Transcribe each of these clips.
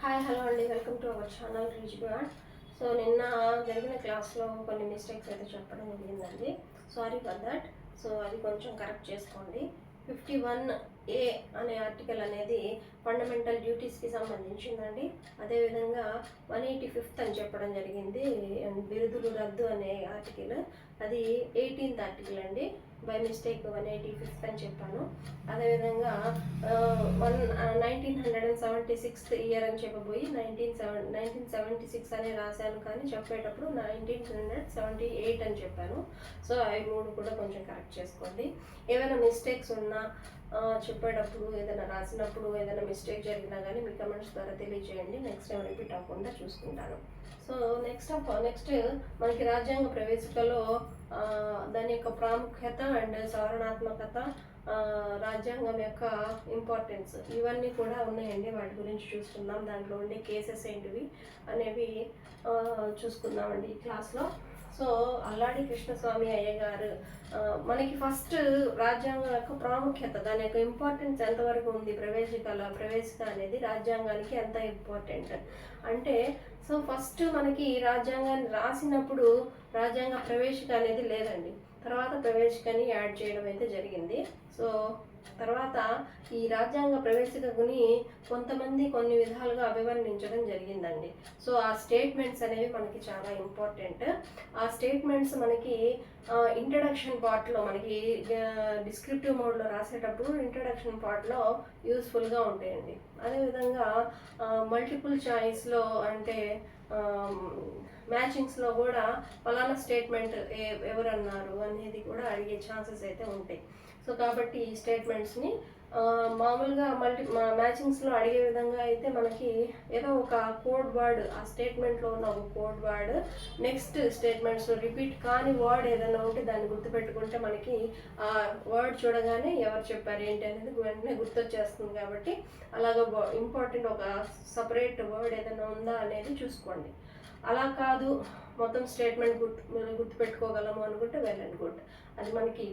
Hi hello అండి, welcome to our channel reach bad. So నిన్న జరిగిన క్లాస్లో కొన్ని మిస్టేక్స్ అయితే చెప్పడం జరిగిందండి. Sorry for that. సో అది కొంచెం కరెక్ట్ చేసుకోండి. 51A అనే ఆర్టికల్ అనేది ఫండమెంటల్ డ్యూటీస్కి సంబంధించిందండి. అదేవిధంగా 185th అని చెప్పడం జరిగింది. బిరుదులు రద్దు అనే ఆర్టికల్ అది 18th ఆర్టికల్ అండి. బై మిస్టేక్ 185th అని చెప్పాను. అదేవిధంగా 1976th ఇయర్ అని చెప్పబోయి 1976 అని రాశాను, కానీ చెప్పేటప్పుడు 1978 అని చెప్పాను. సో అవి మూడు కూడా కొంచెం కరెక్ట్ చేసుకోండి. ఏమైనా మిస్టేక్స్ ఉన్నా చెప్పేటప్పుడు, ఏదైనా రాసినప్పుడు ఏదైనా మిస్టేక్ జరిగినా కానీ మీ కమెంట్స్ ద్వారా తెలియజేయండి. నెక్స్ట్ టైం రిపీట్ అవ్వకుండా చూసుకుంటాను. సో నెక్స్ట్ మనకి రాజ్యాంగ ప్రవేశికలో దాని యొక్క ప్రాముఖ్యత అండ్ సవరణాత్మకత, రాజ్యాంగం యొక్క ఇంపార్టెన్స్ ఇవన్నీ కూడా ఉన్నాయండి. వాటి గురించి చూసుకుందాం. దాంట్లో ఉండే కేసెస్ ఏంటివి అనేవి చూసుకుందామండి ఈ క్లాస్లో. సో అల్లాడి కృష్ణస్వామి అయ్యగారు మనకి ఫస్ట్ రాజ్యాంగం యొక్క ప్రాముఖ్యత, దాని యొక్క ఇంపార్టెన్స్ ఎంతవరకు ఉంది, ప్రవేశిక అనేది రాజ్యాంగానికి ఎంత ఇంపార్టెంట్ అంటే, సో ఫస్ట్ మనకి రాజ్యాంగాన్ని రాసినప్పుడు రాజ్యాంగ ప్రవేశిక అనేది లేదండి. తర్వాత ప్రవేశికని యాడ్ చేయడం అయితే జరిగింది. సో తర్వాత ఈ రాజ్యాంగ ప్రవేశికని కొంతమంది కొన్ని విధాలుగా అభివర్ణించడం జరిగిందండి. సో ఆ స్టేట్మెంట్స్ అనేవి మనకి చాలా ఇంపార్టెంట్. ఆ స్టేట్మెంట్స్ మనకి ఇంట్రడక్షన్ పార్ట్లో, మనకి డిస్క్రిప్టివ్ మోడ్లో రాసేటప్పుడు ఇంట్రడక్షన్ పార్ట్లో యూస్ఫుల్గా ఉంటాయండి. అదేవిధంగా మల్టిపుల్ చాయిస్లో అంటే మ్యాచింగ్స్లో కూడా ఫలానా స్టేట్మెంట్ ఎవరన్నారు అనేది కూడా అడిగే ఛాన్సెస్ అయితే ఉంటాయి. సో కాబట్టి ఈ స్టేట్మెంట్స్ని మామూలుగా మ్యాచింగ్స్లో అడిగే విధంగా అయితే మనకి ఏదో ఒక కోడ్ వర్డ్, ఆ స్టేట్మెంట్లో ఉన్న ఒక కోడ్ వర్డ్ నెక్స్ట్ స్టేట్మెంట్స్లో రిపీట్ కాని వర్డ్ ఏదైనా ఉంటే దాన్ని గుర్తుపెట్టుకుంటే మనకి ఆ వర్డ్ చూడగానే ఎవరు చెప్పారు ఏంటి అనేది వెంటనే గుర్తొచ్చేస్తుంది. కాబట్టి అలాగ ఇంపార్టెంట్ ఒక సపరేట్ వర్డ్ ఏదైనా ఉందా అనేది చూసుకోండి. అలా కాదు, మొత్తం స్టేట్మెంట్ గుర్తుపెట్టుకోగలము అనుకుంటే వెల్ అండ్ గుడ్. అది మనకి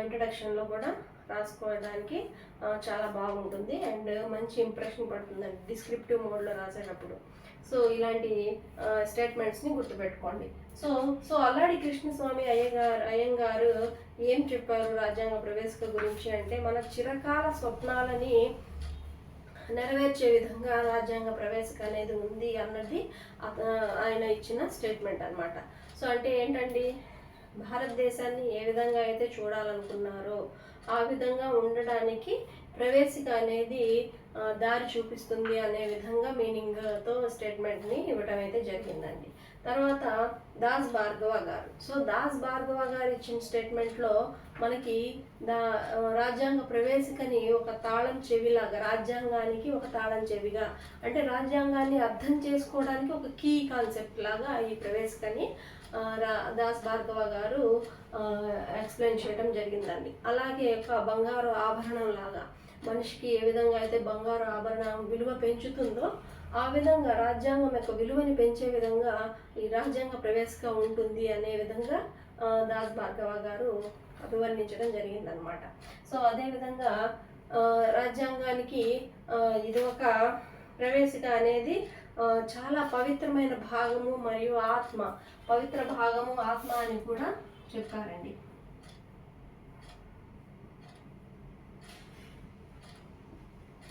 ఇంట్రడక్షన్లో కూడా రాసుకోవడానికి చాలా బాగుంటుంది అండ్ మంచి ఇంప్రెషన్ పడుతుందండి డిస్క్రిప్టివ్ మోడ్లో రాసేటప్పుడు. సో ఇలాంటి స్టేట్మెంట్స్ని గుర్తుపెట్టుకోండి. సో అల్లాడి కృష్ణస్వామి అయ్యంగారు ఏం చెప్పారు రాజ్యాంగ ప్రవేశిక గురించి అంటే, మన చిరకాల స్వప్నాలని నెరవేర్చే విధంగా రాజ్యాంగ ప్రవేశిక అనేది ఉంది అన్నది ఆయన ఇచ్చిన స్టేట్మెంట్ అనమాట. సో అంటే ఏంటండి, భారతదేశాన్ని ఏ విధంగా అయితే చూడాలనుకున్నారో ఆ విధంగా ఉండడానికి ప్రవేశిక అనేది దారి చూపిస్తుంది అనే విధంగా మీనింగ్తో స్టేట్మెంట్ని ఇవ్వడం అయితే జరిగిందండి. తర్వాత దాస్ భార్గవ గారు. సో దాస్ భార్గవ గారు ఇచ్చిన స్టేట్మెంట్లో మనకి రాజ్యాంగ ప్రవేశికని ఒక తాళం చెవిలాగా, రాజ్యాంగానికి ఒక తాళం చెవిగా, అంటే రాజ్యాంగాన్ని అర్థం చేసుకోవడానికి ఒక కీ కాన్సెప్ట్ లాగా ఈ ప్రవేశికని దాస్ భార్గవ గారు ఎక్స్ప్లెయిన్ చేయడం జరిగిందండి. అలాగే ఒక బంగారు ఆభరణం లాగా, మనిషికి ఏ విధంగా అయితే బంగారు ఆభరణం విలువ పెంచుతుందో ఆ విధంగా రాజ్యాంగం యొక్క విలువని పెంచే విధంగా ఈ రాజ్యాంగ ప్రవేశిక ఉంటుంది అనే విధంగా దాస్ భార్గవ గారు అభివర్ణించడం జరిగిందనమాట. సో అదేవిధంగా రాజ్యాంగానికి ఇది ఒక ప్రవేశిక అనేది చాలా పవిత్రమైన భాగము మరియు పవిత్ర భాగము ఆత్మ అని కూడా చెప్పారండి.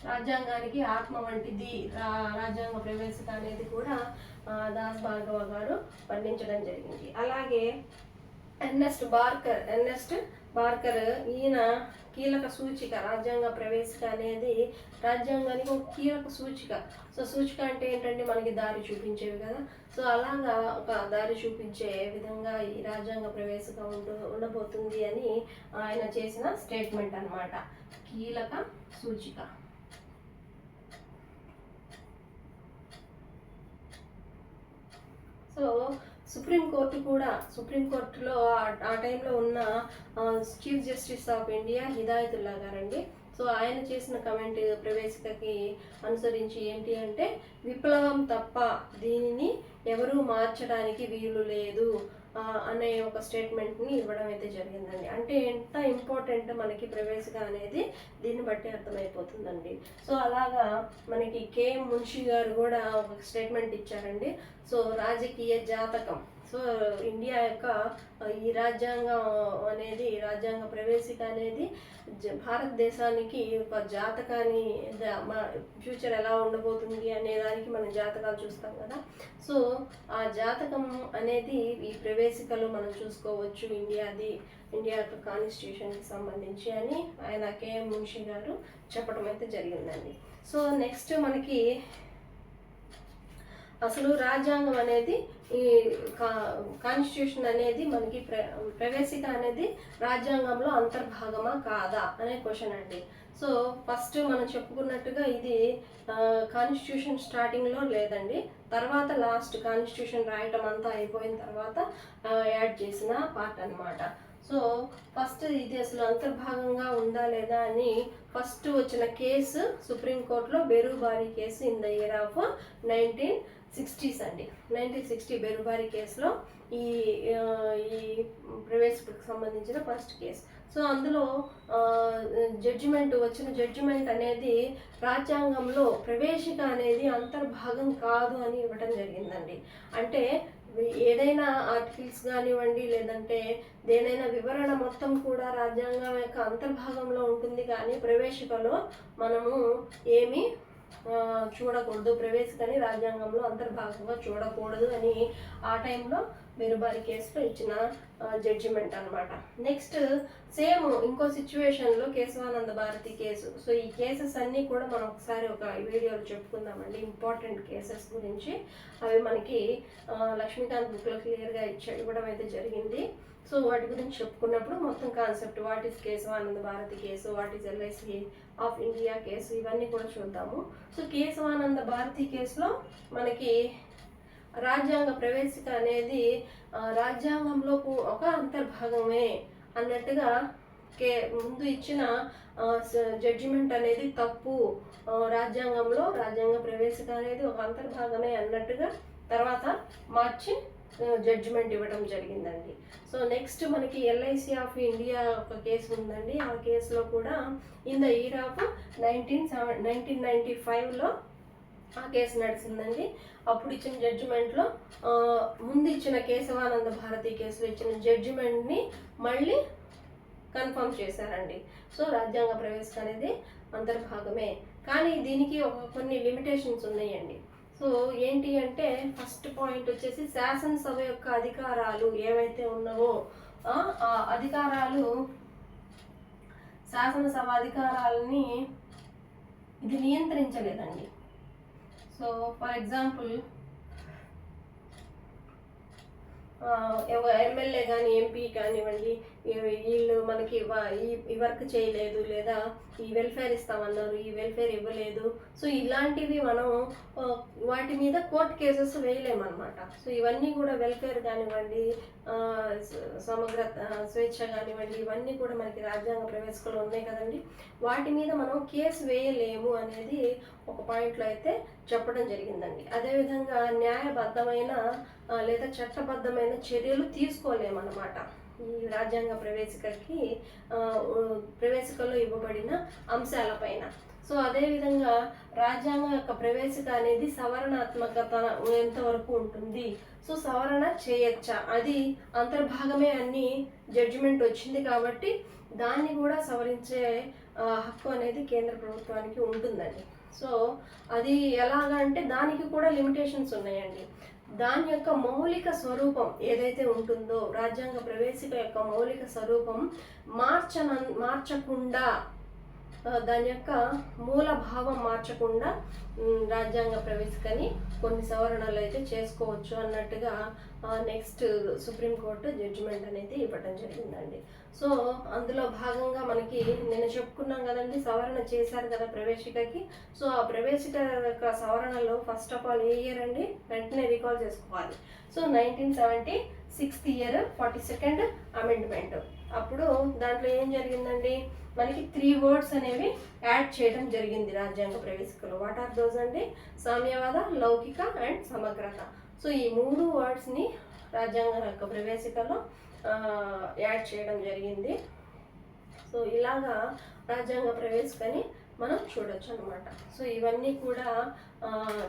రాజ్యాంగానికి ఆత్మ వంటిది రాజ్యాంగ ప్రవేశిక అనేది కూడా దాస్ భార్గవ గారు వర్ణించడం జరిగింది. అలాగే ఎర్నెస్ట్ బార్కర్ ఈయన కీలక సూచిక, రాజ్యాంగ ప్రవేశిక అనేది రాజ్యాంగానికి ఒక కీలక సూచిక. సో సూచిక అంటే ఏంటంటే మనకి దారి చూపించేవి కదా. సో అలాగా ఒక దారి చూపించే విధంగా ఈ రాజ్యాంగ ప్రవేశిక ఉండబోతుంది అని ఆయన చేసిన స్టేట్మెంట్ అన్నమాట, కీలక సూచిక. సో సుప్రీంకోర్టులో ఆ టైంలో ఉన్న chief justice of India Hidayatullah గారండి. సో ఆయన చేసిన కమెంట్ ప్రవేశికకి అనుసరించి ఏంటి అంటే, విప్లవం తప్ప దీనిని ఎవరూ మార్చడానికి వీలు లేదు అనే ఒక స్టేట్మెంట్ని ఇవ్వడం అయితే జరిగిందండి. అంటే ఎంత ఇంపార్టెంట్ మనకి ప్రవేశిక అనేది దీన్ని బట్టి అర్థమైపోతుందండి. సో అలాగా మనకి కేఎం మున్షి గారు కూడా ఒక స్టేట్మెంట్ ఇచ్చారండి. సో రాజకీయ జాతకం, సో ఇండియా యొక్క ఈ రాజ్యాంగం అనేది, రాజ్యాంగ ప్రవేశిక అనేది భారతదేశానికి ఒక జాతకాన్ని, ఫ్యూచర్ ఎలా ఉండబోతుంది అనే దానికి మనం జాతకాలు చూస్తాం కదా. సో ఆ జాతకం అనేది ఈ ప్రవేశికలో మనం చూసుకోవచ్చు, ఇండియా యొక్క కాన్స్టిట్యూషన్కి సంబంధించి అని ఆయన కేఎం మున్షి గారు చెప్పడం అయితే జరిగిందండి. సో నెక్స్ట్ మనకి అసలు రాజ్యాంగం అనేది, ఈ కాన్స్టిట్యూషన్ అనేది మనకి ప్రవేశిక అనేది రాజ్యాంగంలో అంతర్భాగమా కాదా అనే క్వశ్చన్ అండి. సో ఫస్ట్ మనం చెప్పుకున్నట్టుగా ఇది కాన్స్టిట్యూషన్ స్టార్టింగ్లో లేదండి, తర్వాత లాస్ట్ కాన్స్టిట్యూషన్ రాయటం అంతా అయిపోయిన తర్వాత యాడ్ చేసిన పార్ట్ అనమాట. సో ఫస్ట్ ఇది అసలు అంతర్భాగంగా ఉందా లేదా అని ఫస్ట్ వచ్చిన కేసు సుప్రీంకోర్టులో Berubari case in the year of 1960s అండి. 1960 బెరూబారీ కేసులో ఈ ప్రవేశికకు సంబంధించిన ఫస్ట్ కేసు. సో అందులో వచ్చిన జడ్జిమెంట్ అనేది రాజ్యాంగంలో ప్రవేశిక అనేది అంతర్భాగం కాదు అని ఇవ్వటం జరిగిందండి. అంటే ఏదైనా ఆర్టికల్స్ కానివ్వండి, లేదంటే దేనైనా వివరణ మొత్తం కూడా రాజ్యాంగం యొక్క అంతర్భాగంలో ఉంటుంది, కానీ ప్రవేశికలో మనము ఏమీ చూడకూడదు, ప్రవేశికని రాజ్యాంగంలో అంతర్భాగంగా చూడకూడదు అని ఆ టైంలో బెరూబారీ కేసులో ఇచ్చిన జడ్జిమెంట్ అనమాట. నెక్స్ట్ సేమ్ ఇంకో సిచ్యువేషన్లో కేశవానంద భారతి కేసు. సో ఈ కేసెస్ అన్నీ కూడా మనం ఒకసారి ఒక వీడియోలో చెప్పుకుందామండి, ఇంపార్టెంట్ కేసెస్ గురించి. అవి మనకి లక్ష్మీకాంత్ బుక్లో క్లియర్గా ఇవ్వడం అయితే జరిగింది. సో వాటి గురించి చెప్పుకున్నప్పుడు మొత్తం concept, what is Kesavananda Bharati case, what is LIC of India case, ఇవన్నీ కూడా చూద్దాము. సో కేశవానంద భారతి కేసులో మనకి రాజ్యాంగ ప్రవేశిక అనేది రాజ్యాంగంలో ఒక అంతర్భాగమే అన్నట్టుగా ముందు ఇచ్చిన జడ్జిమెంట్ అనేది తప్పు, రాజ్యాంగంలో రాజ్యాంగ ప్రవేశిక అనేది ఒక అంతర్భాగమే అన్నట్టుగా తర్వాత మార్చి జడ్జిమెంట్ ఇవ్వడం జరిగిందండి. సో నెక్స్ట్ మనకి ఎల్ఐసి ఆఫ్ ఇండియా ఒక కేసు ఉందండి. ఆ కేసులో కూడా ఇన్ ద ఇయర్ ఆఫ్ 1995లో ఆ కేసు నడిచిందండి. అప్పుడు ఇచ్చిన జడ్జిమెంట్లో ముందు ఇచ్చిన కేశవానంద భారతి కేసులో ఇచ్చిన జడ్జిమెంట్ని మళ్ళీ కన్ఫర్మ్ చేశారండి. సో రాజ్యాంగ ప్రవేశిక అనేది అంతర్భాగమే, కానీ దీనికి కొన్ని లిమిటేషన్స్ ఉన్నాయండి. సో ఏంటి అంటే, ఫస్ట్ పాయింట్ వచ్చేసి శాసనసభ యొక్క అధికారాలు ఏవైతే ఉన్నావో ఆ అధికారాలు, శాసనసభ అధికారాలని ఇది నియంత్రించలేదండి. సో ఫర్ ఎగ్జాంపుల్ ఎమ్మెల్యే కానీ ఎంపీ కానివ్వండి, వీళ్ళు మనకి ఈ వర్క్ చేయలేదు, లేదా ఈ వెల్ఫేర్ ఇస్తామన్నారు, ఈ వెల్ఫేర్ ఇవ్వలేదు. సో ఇలాంటివి మనం వాటి మీద కోర్టు కేసెస్ వేయలేమన్నమాట. సో ఇవన్నీ కూడా వెల్ఫేర్ కానివ్వండి, సమగ్ర స్వేచ్ఛ కానివ్వండి, ఇవన్నీ కూడా మనకి రాజ్యాంగ ప్రవేశికలో ఉన్నాయి కదండి. వాటి మీద మనం కేసు వేయలేము అనేది ఒక పాయింట్లో అయితే చెప్పడం జరిగిందండి. అదేవిధంగా న్యాయబద్ధమైన లేదా చట్టబద్ధమైన చర్యలు తీసుకోలేమన్నమాట ఈ రాజ్యాంగ ప్రవేశికలో ఇవ్వబడిన అంశాలపైన. సో అదేవిధంగా రాజ్యాంగం యొక్క ప్రవేశిక అనేది సవరణాత్మకత ఎంతవరకు ఉంటుంది, సో సవరణ చేయొచ్చా, అది అంతర్భాగమే అన్ని జడ్జిమెంట్ వచ్చింది కాబట్టి దాన్ని కూడా సవరించే హక్కు అనేది కేంద్ర ప్రభుత్వానికి ఉంటుందండి. సో అది ఎలాగంటే దానికి కూడా లిమిటేషన్స్ ఉన్నాయండి. దాని యొక్క మౌలిక స్వరూపం ఏదైతే ఉంటుందో, రాజ్యాంగ ప్రవేశిక యొక్క మౌలిక స్వరూపం మార్చకుండా, దాని యొక్క మూల భావం మార్చకుండా రాజ్యాంగ ప్రవేశికని కొన్ని సవరణలు అయితే చేసుకోవచ్చు అన్నట్టుగా నెక్స్ట్ సుప్రీంకోర్టు జడ్జిమెంట్ అనేది ఇవ్వడం జరిగిందండి. సో అందులో భాగంగా మనకి నేను చెప్పుకున్నాం కదండి, సవరణ చేశారు కదా ప్రవేశికకి. సో ఆ ప్రవేశిక యొక్క సవరణలో ఫస్ట్ ఆఫ్ ఆల్ ఏ ఇయర్ అండి, వెంటనే రికాల్ చేసుకోవాలి. So 1976 year 42nd amendment. అప్పుడు దాంట్లో ఏం జరిగిందండి, మనకి 3 వర్డ్స్ అనేవి యాడ్ చేయడం జరిగింది రాజ్యాంగ ప్రవేశికలో. వాట్ ఆర్ దోస్ అండి? సామ్యవాద, లౌకిక అండ్ సమగ్రత. సో ఈ 3 వర్డ్స్ని రాజ్యాంగ యొక్క ప్రవేశికలో యాడ్ చేయడం జరిగింది. సో ఇలాగా రాజ్యాంగ ప్రవేశికని మనం చూడొచ్చు అనమాట. సో ఇవన్నీ కూడా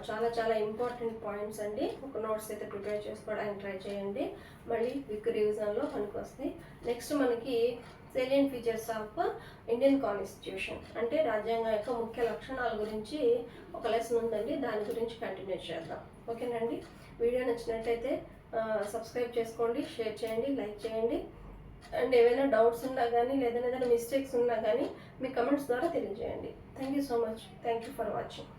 చాలా చాలా ఇంపార్టెంట్ పాయింట్స్ అండి. ఒక నోట్స్ అయితే ప్రిపేర్ చేసుకోవడానికి ట్రై చేయండి, మళ్ళీ క్విక్ రివిజన్లో పనికి వస్తాయి. నెక్స్ట్ మనకి సెలియన్ ఫీచర్స్ ఆఫ్ ఇండియన్ కాన్స్టిట్యూషన్ అంటే రాజ్యాంగం యొక్క ముఖ్య లక్షణాల గురించి ఒక లెసన్ ఉందండి, దాని గురించి కంటిన్యూ చేద్దాం. ఓకేనండి, వీడియో నచ్చినట్టయితే సబ్స్క్రైబ్ చేసుకోండి, షేర్ చేయండి, లైక్ చేయండి. అండ్ ఏవైనా డౌట్స్ ఉన్నా కానీ లేదా ఏదైనా మిస్టేక్స్ ఉన్నా కానీ మీ కమెంట్స్ ద్వారా తెలియజేయండి. Thank you so much. Thank you for watching.